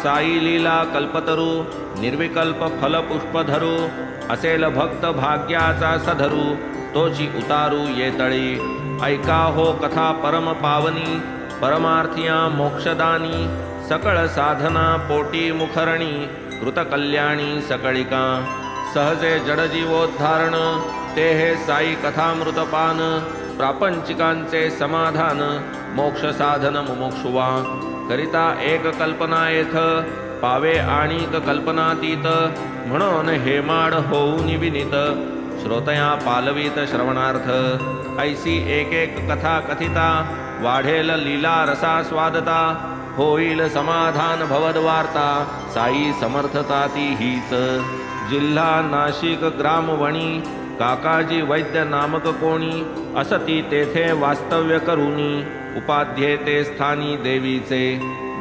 साई लीला कल्पतरू निर्विकल्प फल पुष्पधरू असेल भक्त भाग्याचा सधरू तोची उतारू येतळी ऐका हो कथा परम पावनी परमार्थिया मोक्षदानी सकळ साधना पोटी मुखरणी कृतकल्याणी सकळिका सहजे जडजीवोद्धारण ते हे साई कथामृतपान प्रापंचिकांचे समाधान मोक्ष साधन मुमुक्षुवा करिता एक कल्पना येथ पावे आणिक कल्पनातीत म्हणून हेमाड होऊन विनीत श्रोतया पालवीत श्रवणार्थ ऐसी एक एक कथा कथिता वाढेल लीला रसा स्वादता होईल समाधान भवद्वार्ता साई समर्थता ती हीच जिल्हा नाशिक ग्राम वणी काकाजी वैद्य नामक कोणी असती तेथे वास्तव्य करुनी उपाध्ये ते स्थानी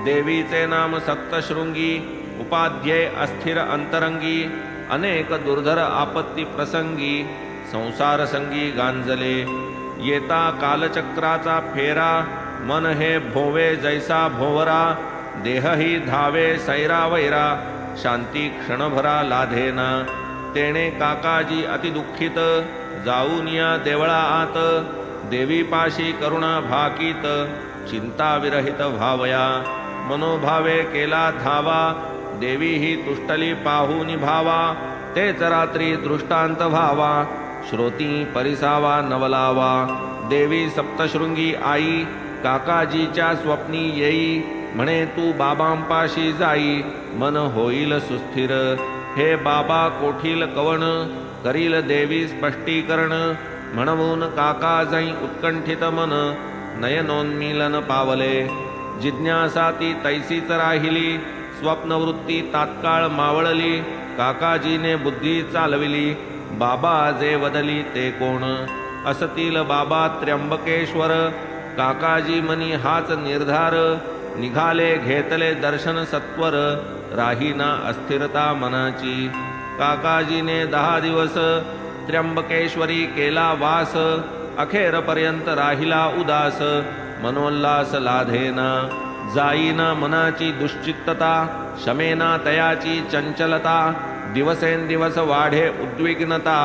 देवीचे नाम सप्तशृंगी उपाध्ये अस्थिर अंतरंगी अनेक दुर्धर आपत्ती प्रसंगी संसार संगी गांजले येता कालचक्राचा फेरा मन हे भोवे जैसा भोवरा देहही धावे सैरा वैरा शांती क्षणभरा लाधेना तेणे काकाजी अतिदुःखित जाऊन या देवळा आत देवीपाशी करुणा भाकीत चिंता विरहित भावया मनोभावे केला धावा देवी ही तुष्टली पाहूनी भावा तेच रात्री दृष्टांत व्हावा श्रोती परिसावा नवलावा देवी सप्तशृंगी आई काकाजीच्या स्वप्नी येई म्हणे तू बाबांपाशी जाई मन होईल सुस्थिर हे बाबा कोठील कवण करील देवी स्पष्टीकरण म्हणून काका जाई उत्कंठित मन नयनोन्मीलन पावले जिज्ञासा ती तैसीच राहिली स्वप्नवृत्ती तात्काळ मावळली काकाजीने बुद्धी चालविली बाबा जे वदली ते कोण असतील बाबा त्र्यंबकेश्वर काकाजी मनी हाच निर्धार निघाले घेतले दर्शन सत्वर राहीना अस्थिरता मनाची काकाजीने 10 दिवस त्र्यंबकेश्वरी केला वास अखेरपर्यंत राहिला उदास मनोल्लास लाधेना जाईना मनाची दुश्चित्तता शमेना तयाची चंचलता दिवसेंदिवस वाढे उद्विग्नता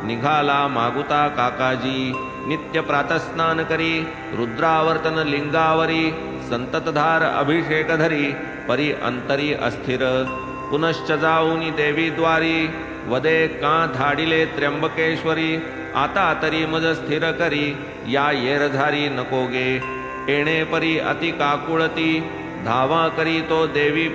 निघाला मागुता काकाजी नित्य प्रातस्नान करी रुद्रावर्तन लिंगावरी संततधार अभिषेक धरी परी अंतरी अस्थिर पुनश्च जाऊनी देवी द्वारी वदे का धाडिले त्र्यंबकेश्वरी आता तरी मज स्थिर करी या येरझारी नकोगे येणे परी अति काकुळती धावा करी तो देवी